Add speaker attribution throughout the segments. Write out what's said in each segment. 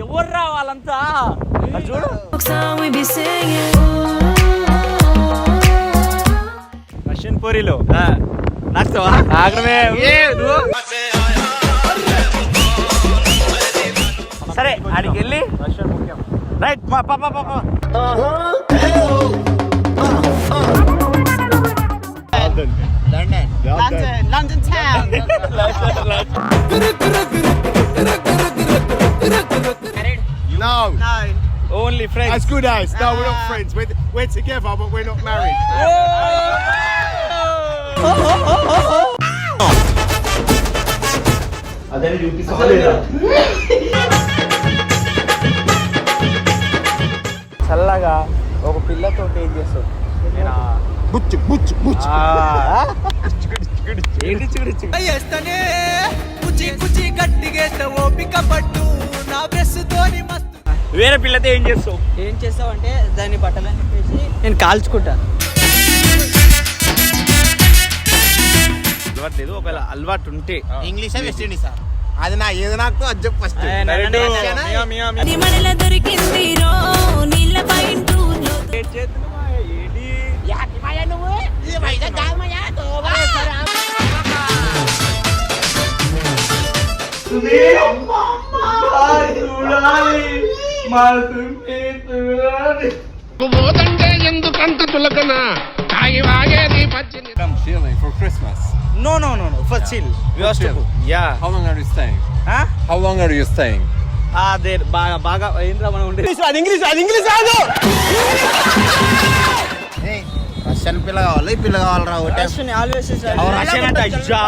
Speaker 1: ఎవర్రా వాళ్ళంతా చూడు. రష్యన్ పోరీలో నాకుతావా? ఆగ్రమే సరే ఆడికి వెళ్ళి రైట్ మా పాప
Speaker 2: London town.
Speaker 3: No.
Speaker 1: Only friends.
Speaker 3: As good as. No, we're not friends. We're together, but we're not married.
Speaker 1: అదే చూపిస్తా. చల్లగా ఒక పిల్లతో ఏం చేస్తావు?
Speaker 3: Butch.
Speaker 1: వేరే పిల్లతో ఏం చేస్తావు?
Speaker 2: ఏం చేస్తావు అంటే దాన్ని బట్టలని చెప్పేసి నేను కాల్చుకుంటాను.
Speaker 1: అలవాటు లేదు, ఒకవేళ అలవాటు ఉంటే
Speaker 3: ఇంగ్లీష్ వెస్ట్ ఇండీస్ అది నా ఏది నాకు అది చెప్పు ఫస్ట్.
Speaker 4: ఎందుకంత చులకన
Speaker 5: Come chilling for Christmas.
Speaker 1: No. For chill. We are to. Yeah.
Speaker 5: How long are you staying?
Speaker 1: Huh?
Speaker 5: How long are you staying?
Speaker 1: There బాగా ఏంట్రా మనం ఉండే.
Speaker 3: ఇంగ్లీష్ రాదు. రష్యన్ పిల్ల కావాలి, ఈ పిల్ల కావాలరా ఒకటే.
Speaker 1: రష్యన్ అంటే అజ్జా.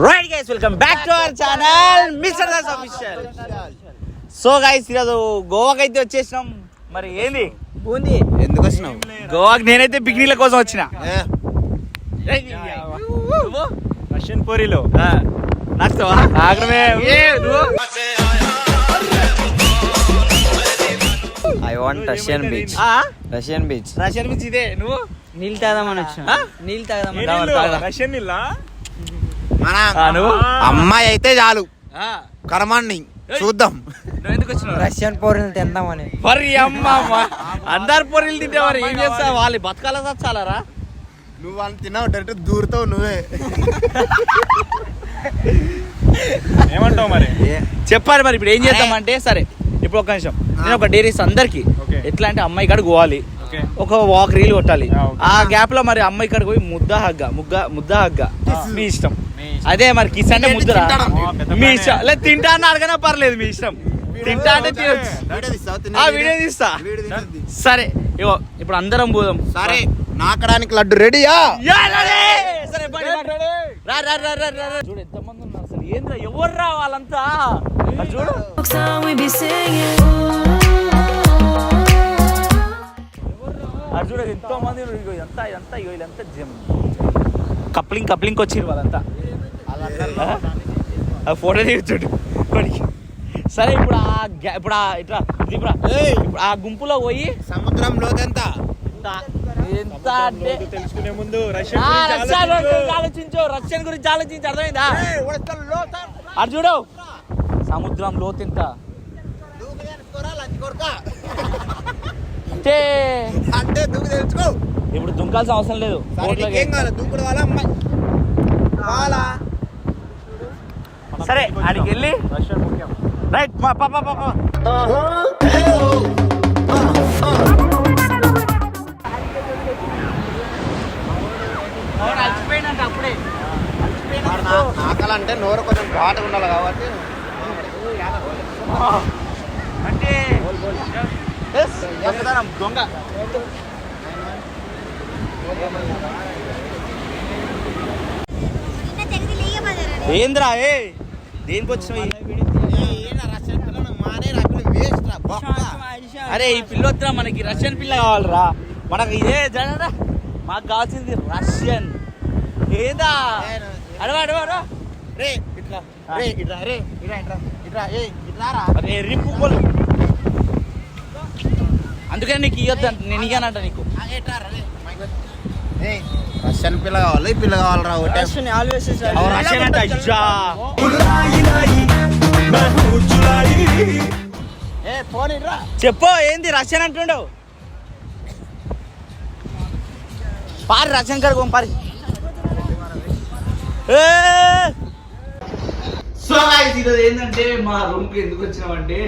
Speaker 1: Right guys, welcome back to our channel mister Das official. So guys ఈరోజు గోవాకి అయితే వచ్చేసినాం. మరి ఏంది
Speaker 2: బూందీ
Speaker 3: ఎందుకు వచ్చినావు
Speaker 1: గోవాకి? నేనైతే పిక్నిక్ల కోసం వచ్చిన. రష్యన్ పోరీలో నాకుతావా? ఆగ్రమే
Speaker 2: I want Russian beach. Russian beach
Speaker 1: ఇదే. నువ్వు
Speaker 2: నీళ్ళు తాగదామని వచ్చిన. నీళ్ళు తాగదామని.
Speaker 1: రష్యన్ నీళ్ళ
Speaker 3: అమ్మాయి అయితే చాలు, కరమాన్ని చూద్దాం.
Speaker 1: నువ్వు ఎందుకు వచ్చినావు?
Speaker 2: రష్యన్ పోరీలు తిందామని.
Speaker 1: మరి అమ్మ అందరు పొరీలు తింటే మరి ఏం చేస్తావు? వాళ్ళు బతకాల చాలారా.
Speaker 3: నువ్వు వాళ్ళు తిన్నావు డైరెక్ట్ దూరుతావు నువ్వే.
Speaker 1: ఏమంటావు మరి? చెప్పాలి మరి. ఇప్పుడు ఏం చేద్దామంటే, సరే ఇప్పుడు ఒక నిమిషం, నేను ఒక డైరీస్ అందరికి ఎట్లా అంటే అమ్మాయి కాడ పోవాలి, ఒక వాక్ రీల్ కొట్టాలి. ఆ గ్యాప్ లో మరి అమ్మాయి కాడ పోయి ముద్ద హగ్గ మీ ఇష్టం. అదే మరి కిస్ అంటే ముద్దరా మీ ఇష్టం. లేదు తింటా అని అడగనా పర్లేదు, మీ ఇష్టం. తింటా అంటే తినొచ్చు. వీడియో తీస్తా. సరే ఇగో ఇప్పుడు అందరం పోదాం.
Speaker 3: సరే నాకడానికి లడ్డు రెడీయా?
Speaker 1: సరే చూడు ఎంత మంది ఉన్నారు అసలు. ఏంద్రా ఎవర్రా వాళ్ళంతా? చూడు అది చూడ ఎంతో మంది. ఇదంతా వీళ్ళంతా కప్లింగ్ వచ్చిర్రు వాళ్ళంతా. ఫోటో తీర్చుడు. సరే ఇప్పుడు ఇప్పుడు ఆ గుంపులో పోయి
Speaker 3: సముద్రం లోతెంత
Speaker 1: ఎంత అంటే
Speaker 3: తెలుసుకునే ముందు
Speaker 1: ఆలోచించు. రష్యన్ గురించి ఆలోచించి అర్థమైందా? అది చూడు సముద్రం లోతెంత
Speaker 3: అంటే దూకు తెలుసుకో.
Speaker 1: ఇప్పుడు దుంకాల్సిన అవసరం లేదు.
Speaker 3: దూకుడు వాళ్ళ అమ్మాయి.
Speaker 1: సరే ఆడికి వెళ్ళి రైట్ మా పాప అలసిపోయినంట అప్పుడే.
Speaker 3: ఆకలంటే నోరు కొంచెం ఘాటుగా ఉండాలి కాబట్టి
Speaker 1: అంటే దొంగ ఏంద్రా దేనికి వచ్చినావు? అరే ఈ పిల్ల వద్దురా, మనకి రష్యన్ పిల్ల కావాలరా. మనకు ఇదే జనరా, మాకు కావాల్సింది రష్యన్. ఏదా అడవా
Speaker 3: రే ఇట్లా రే ఇట్లా రే ఇట్లా
Speaker 1: అరే రిప్పు. అందుకని నీకు ఇవ్వద్దు, నేను ఇయ్యానంట నీకు.
Speaker 6: రష్యన్ పిల్ల కావాలి ఈ పిల్ల కావాలరా ఒకటే
Speaker 1: రష్యన్ అంటే అజ్జా. చెప్పు ఏంది రష్యన్ అంటుండవు పారి రష్యన్ కాడ పారి. సో గైస్ ఈరోజు ఏంటంటే మా రూమ్ కి ఎందుకు వచ్చినామంటే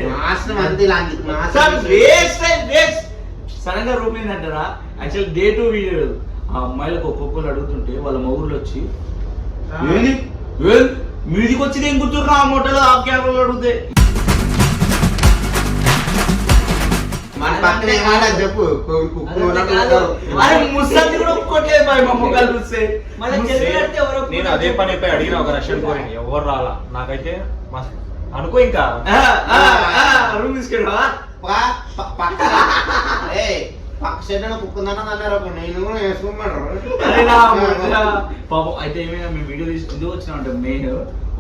Speaker 1: సడన్ గా రూమ్ ఏంటంటారా యాక్చువల్ డే 2 వీడియో ఆ అమ్మాయిలకు ఒక్కొక్కరు అడుగుతుంటే వాళ్ళ మొగుళ్ళు వచ్చి ఏంది మీదికి వచ్చి ఏం కూర్చున్నా ఆ మొట్టలో ఆ క్యాబ్లో అడిగితే
Speaker 6: చెప్పు
Speaker 1: అరే ముసలి కూడా ఒప్పుకోవట్లేదు బాయ్ మా మొక్కలు చూస్తే.
Speaker 7: నేను అదే పని అయిపోయి అడిగిన ఒక రష్యన్ కోరిని ఎవరు రాలా నాకైతే అనుకో ఇంకా
Speaker 1: రూమ్ తీసుకెళ్ళా
Speaker 6: కుక్కుందన్నా అన్నారు నేను కూడా వేసుకోమన్నారు.
Speaker 1: పాపం అయితే ఏమైనా మేము వీడియో తీసి ఎందుకు వచ్చినామంటే మెయిన్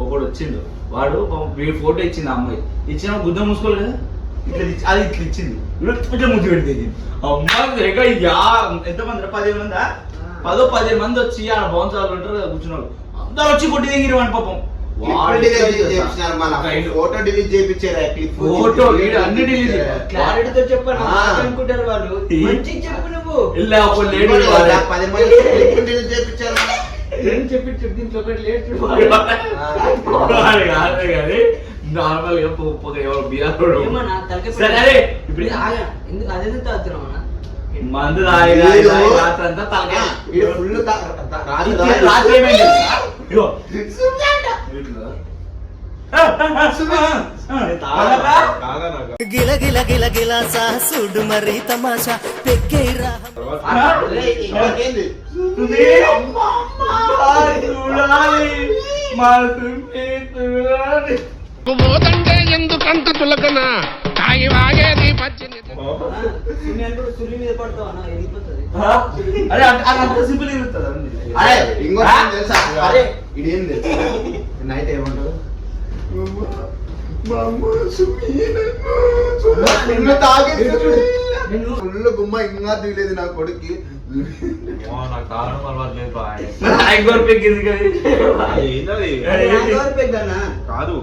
Speaker 1: ఒకడు వచ్చిండు వాడు పాపం ఫోటో ఇచ్చింది ఆ అమ్మాయి ఇచ్చిన గుద్ద మూసుకోవాలి కదా ఇట్లా అది ఇట్లా ఇచ్చింది ఇట్లా ముద్దు పెడితే అమ్మాయి ఎంతమంది 10 మందా 10 మంది వచ్చి ఆ బౌన్సర్లు ఉంటారు కదా కూర్చున్నారు అందరు వచ్చి కొట్టి దిగిరు అని పాపం
Speaker 6: ఫోటో డిలీట్ చేయించారు
Speaker 1: ఫోటో అన్ని డిలీట్
Speaker 2: క్లారిటీతో చెప్పాను అనుకుంటారు వాళ్ళు మంచిగా చెప్పు నువ్వు
Speaker 6: 10 మంది డిలీట్ చేయించారు
Speaker 2: చెప్పి దీంట్లో ఒకటి లేట్
Speaker 1: నార్మల్ గా పోతే ఎవరు బియ్యాలు
Speaker 2: ఎందుకు అదేందుకు తాగుతున్నామన్నా
Speaker 1: మందు రాత్రంతా తలకాయ
Speaker 6: ఫుల్
Speaker 1: రాత్రి ఏమైంది ఇగో
Speaker 8: గిల గిల గిల గిల సాసుడు మరి తమాషా పెక్కేరా
Speaker 4: పోతంటే ఎందుకంత చులకన తాగి వాగేది పచ్చింది
Speaker 2: సులి మీద పడతావా వెళ్ళిపోతుంది
Speaker 1: అరే అంత సింపుల్ ఇరుతుంది
Speaker 6: అరే ఇంకో తెలుసా అరే ఇదేం తెలుసా నైట్ ఏమంటారు ఫుల్ గుమ్మ ఇంకా దిగలేదు నా కొడుక్కి
Speaker 7: నాకు తాగడం అలవాటు లేదు బాయ్ కాదు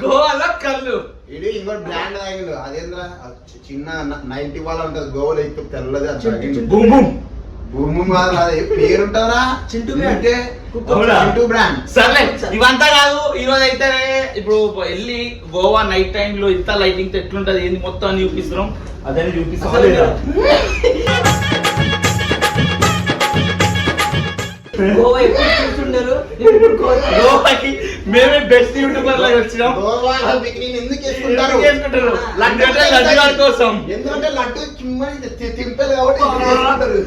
Speaker 1: గోవాలో కళ్ళు
Speaker 6: ఇది ఇంకో బ్రాండ్ తాగిండు అదేంద్ర చిన్న 90 వాళ్ళ ఉంటది గోవాలో ఎక్కువ తెల్లది భూమి కాదు అదే పేరుంటారా
Speaker 2: చింటూ
Speaker 6: చింటూ బ్రాండ్.
Speaker 1: సర్లే ఇవంతా కాదు ఈ రోజు అయితే ఇప్పుడు వెళ్ళి గోవా నైట్ టైం లో ఇంత లైటింగ్ ఎట్లుంటది ఏంది మొత్తం అని చూపిస్తున్నాం అదని చూపిస్తాం
Speaker 2: గోవా ఎప్పుడు చూస్తుండరు
Speaker 1: గోవాకి మేమే బెస్ట్ యూట్యూబర్ లాగా వచ్చినాం
Speaker 6: గోవా పిక్నిక్ ఎందుకు వేసుకుంటారు
Speaker 1: లడ్డు కోసం
Speaker 6: ఎందుకంటే లడ్డు చిమ్మని తింటారు కాబట్టి వేసుకుంటారు.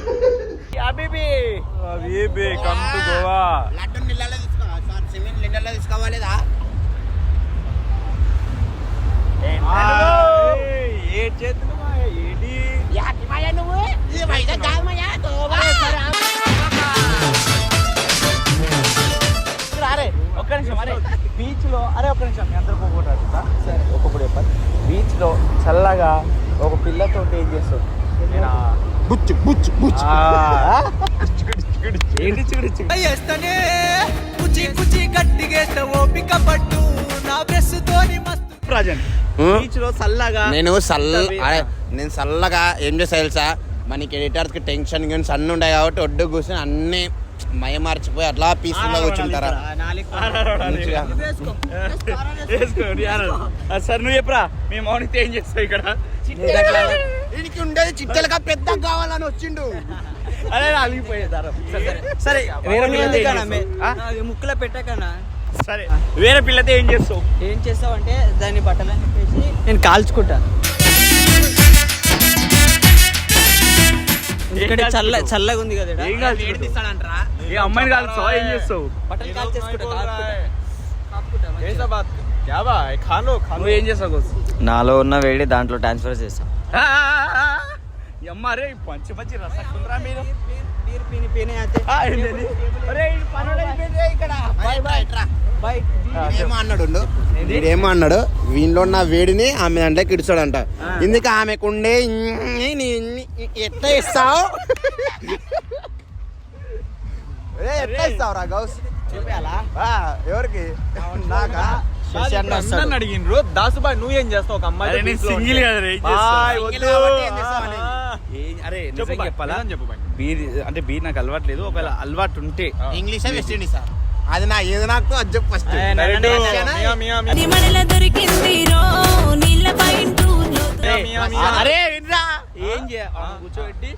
Speaker 7: కమ్ టు గోవా
Speaker 6: లడ్డు నీళ్ళలో తీసుకోవాలి సిమెంట్ నీళ్ళలో తీసుకోవాలేదా
Speaker 7: ఏ చేతులు ఏంటి
Speaker 1: అరే ఒక్క నిమిషం అరే బీచ్ లో అరే ఒక్క నిమిషం మీ అందరూ పోగొట్టారు సరే ఒక్కొక్కటి చెప్పాలి బీచ్ లో చల్లగా ఒక పిల్లతో ఏం చేస్తావు
Speaker 6: బుచ్చు బుచ్చు బుచ్చు
Speaker 1: ఏంటి చిగుడు
Speaker 8: వేస్తనే కుచి కుచి గట్టిగేస్తా ఓపిక పట్టు నా బ్రెస్ తోని మస్తు
Speaker 1: ప్రజెంట్ బీచ్ లో చల్లగా
Speaker 6: నేను చల్లగా ఏం చేస్తా తెలుసా మనకి ఎడిటర్స్ కి టెన్షన్ కానీ సన్న ఉంటాయి కాబట్టి ఒడ్డు కూర్చొని అన్ని మయమార్చిపోయి అట్లా పీస్ఫుల్ గా కూర్చుంటారా
Speaker 1: సార్ నువ్వు చెప్పరా మేము మౌనితే ఏం చేస్తావు ఇక్కడ
Speaker 6: దీనికి ఉండేది చిట్టలుగా పెద్ద కావాలని వచ్చిండు
Speaker 1: అదే అలిగిపోయేదారు సరే వేరే
Speaker 2: ముక్కులో పెట్టకన్నా
Speaker 1: సరే వేరే పిల్లతో ఏం చేస్తావు
Speaker 2: ఏం చేస్తావు అంటే దాన్ని బట్టలని చెప్పేసి నేను కాల్చుకుంటా ఎందుకంటే చల్లగా ఉంది కదా
Speaker 1: ఏం కాదు ఏ అమ్మాయిని కాల్స్తావా ఏం చేస్తావు
Speaker 2: బట్టలు కాల్చేసుకుంటా
Speaker 1: నువ్వు ఏం చేస్తావు
Speaker 2: నాలో ఉన్న వేడి దాంట్లో ట్రాన్స్ఫర్ చేస్తాం
Speaker 1: అమ్మారే మంచి మంచి రసకుండ్రా మీరు ఆ, ఏంటది? ఒరే, ఈ పనులు అయిపోయినాయి ఇక్కడ. By, by. బై.
Speaker 6: ఏమో అన్నాడు వీడేమో అన్నాడు వీళ్ళలో ఉన్న వేడిని ఆమె దాంట్లో కిడుచాడంట ఇందుకు ఆమెకుండే ఎట్లా ఇస్తావు ఎట్లా ఇస్తావు రా గౌస్
Speaker 1: చూపియాలా?
Speaker 6: ఎవరికి నాకా
Speaker 7: నన్ను అడిగినరు దాసుబాయ్ నువ్వేం చేస్తావు ఒక
Speaker 1: అరే, నేను సింగిల్ కదా రే, ఏం చేస్తా?
Speaker 7: బాయ్, వద్దు.
Speaker 1: అరే
Speaker 7: చెప్పు
Speaker 1: నిజంగా
Speaker 7: బాయ్,
Speaker 1: చెప్పాలా
Speaker 7: నిజం చెప్పు బాయ్.
Speaker 1: బీర్ అంటే బీర్ నాకు అలవాటు లేదు. ఒకవేళ అలవాటు ఉంటే
Speaker 6: ఇంగ్లీష్ వెస్ట్ ఇండీస్ అది నా ఏది నాకు అది చెప్పు ఫస్ట్
Speaker 9: మడల దొరికింది రో నీళ్ళ పైంటూ
Speaker 1: అరే వినరా ఏం కూర్చోబెట్టి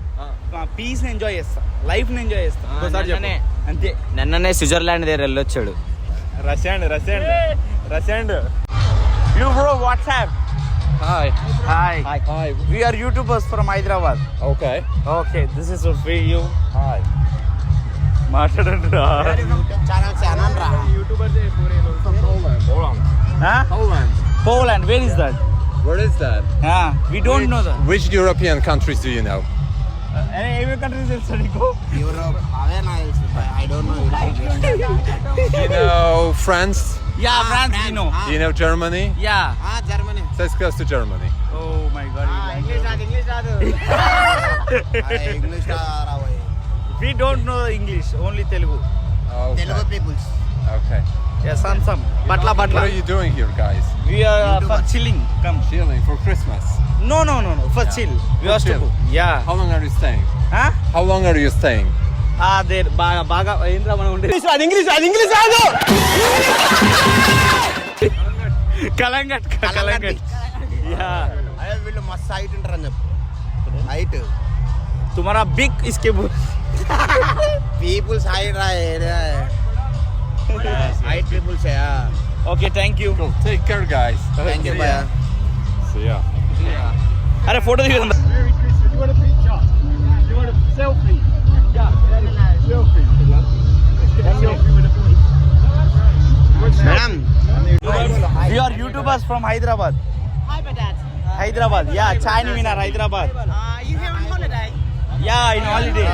Speaker 1: పీస్ ఎంజాయ్ చేస్తా, లైఫ్ ని ఎంజాయ్ చేస్తా.
Speaker 7: ఇంకోసారి చెప్పు.
Speaker 1: అంతే.
Speaker 2: నిన్ననే స్విట్జర్లాండ్ దగ్గర వెళ్ళొచ్చాడు.
Speaker 7: రసెండ్
Speaker 1: You bro, what's up?
Speaker 5: Hi.
Speaker 1: Hi.
Speaker 5: Hi.
Speaker 1: We are YouTubers from Hyderabad.
Speaker 5: Okay.
Speaker 1: Okay, this is for you. Hi. మాట్లాడండి రా.
Speaker 6: ఛానల్ ఛానల్ రా
Speaker 1: Huh? Poland. Where is that?
Speaker 5: Where is that?
Speaker 1: We don't know that.
Speaker 5: Which European countries do you know?
Speaker 1: Any countries is study go?
Speaker 6: Europe అవే నా I don't know
Speaker 5: You know France?
Speaker 1: Yeah, France we know.
Speaker 5: You know Germany?
Speaker 1: Yeah.
Speaker 6: Germany
Speaker 5: So let's go to Germany.
Speaker 1: Oh my God.
Speaker 6: English రాదు English రావు
Speaker 1: We don't know English, only Telugu.
Speaker 5: Okay.
Speaker 6: Telugu peoples
Speaker 5: Okay.
Speaker 1: Yeah, some. Batla.
Speaker 5: What are you doing here, guys?
Speaker 1: We are for chilling. Come.
Speaker 5: Chilling for Christmas.
Speaker 1: No. For chill. We
Speaker 5: For
Speaker 1: are to
Speaker 5: chill.
Speaker 1: go. Yeah.
Speaker 5: How long are you staying?
Speaker 1: Huh?
Speaker 5: How long are you staying?
Speaker 1: There బాగా ఏంద్రా మనం ఉండే
Speaker 6: English రాదు
Speaker 1: Calangute. Yeah.
Speaker 6: అదే వీళ్ళు మస్తు height ఉంటారని చెప్పు హైట్
Speaker 1: तुम्हारा बिग इसके
Speaker 6: పీపుల్స్ హైట్ రా height peoples
Speaker 1: Okay, thank you.
Speaker 5: Cool. Take care, guys.
Speaker 6: Thank you భయ్యా
Speaker 5: See ya.
Speaker 1: అరే ఫోటో దిగుదాం.
Speaker 3: You want a picture? You want a selfie? Yeah. Selfie. Selfie with a boy.
Speaker 6: Madam
Speaker 1: We are YouTubers from Hyderabad.
Speaker 9: Hi, my dad.
Speaker 1: Hyderabad. Yeah, China winner Hyderabad.
Speaker 9: You here on holiday?
Speaker 1: Yeah, in holiday.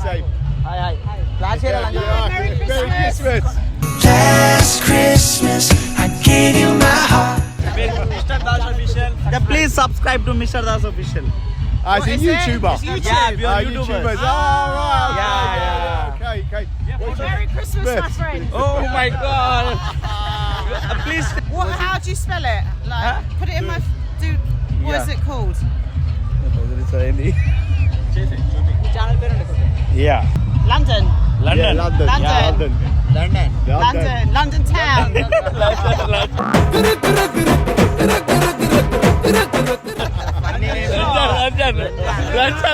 Speaker 3: Same.
Speaker 1: Hi. Class here lang.
Speaker 9: Merry
Speaker 3: Merry
Speaker 9: Christmas.
Speaker 3: Christmas.
Speaker 8: Last Christmas I gave you my heart.
Speaker 1: Mr. Das official. Yeah, please subscribe to Mr. Das official.
Speaker 3: As a YouTuber.
Speaker 1: Yeah, we are YouTubers.
Speaker 3: right.
Speaker 1: Yeah.
Speaker 3: Okay.
Speaker 9: Merry Christmas, my friend.
Speaker 1: Oh my God. Please.
Speaker 9: How do you spell it? Like, put it in my. What is it called?
Speaker 1: Yeah.
Speaker 9: London.
Speaker 3: Yeah, London.
Speaker 9: London. London town.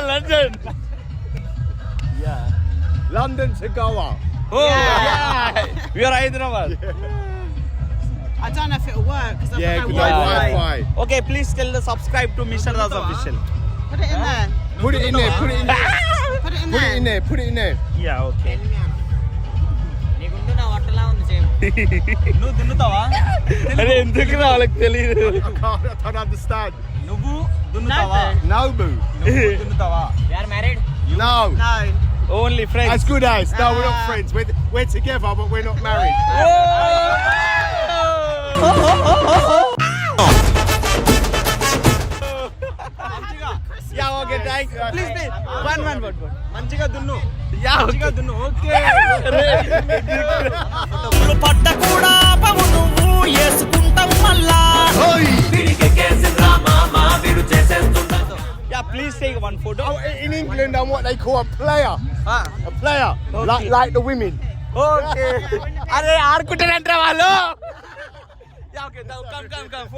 Speaker 1: London.
Speaker 3: London to Goa.
Speaker 1: Oh,
Speaker 9: Yeah.
Speaker 1: We are Hyderabad.
Speaker 9: I don't know if it'll work because
Speaker 3: Yeah,
Speaker 9: I've
Speaker 3: good
Speaker 9: got no
Speaker 3: Wi-Fi.
Speaker 9: Wi-Fi.
Speaker 1: Okay, please tell the subscribe to Mr. Das official.
Speaker 9: Put it in there.
Speaker 3: Put it in there. Put it in there.
Speaker 9: Put it in
Speaker 3: Put
Speaker 9: there.
Speaker 3: it in there. Put it in there.
Speaker 1: Yeah, okay. నువ్వు దున్నుతావా? అరే ఎందుకు వాళ్ళకి తెలియదు.
Speaker 3: I don't understand.
Speaker 1: నువ్వు దున్నుతావా?
Speaker 3: No, boo.
Speaker 1: నువ్వు దున్నుతావా?
Speaker 3: No.
Speaker 9: No.
Speaker 1: Only friends.
Speaker 3: As good as. No, we're not friends. We're together, but we're not married.
Speaker 1: Yeah okay thank you please one మంచిగా దున్ను yeah మంచిగా దున్ను okay
Speaker 8: పడ్డ కూడా పవు నువ్వు వేసుకుంటావు మళ్ళా
Speaker 1: yeah please take one photo
Speaker 3: Oh, in England, I'm what they call a player. A player. Like the women.
Speaker 1: Okay అరే ఆడుకుంటారంటారా వాళ్ళు yeah okay come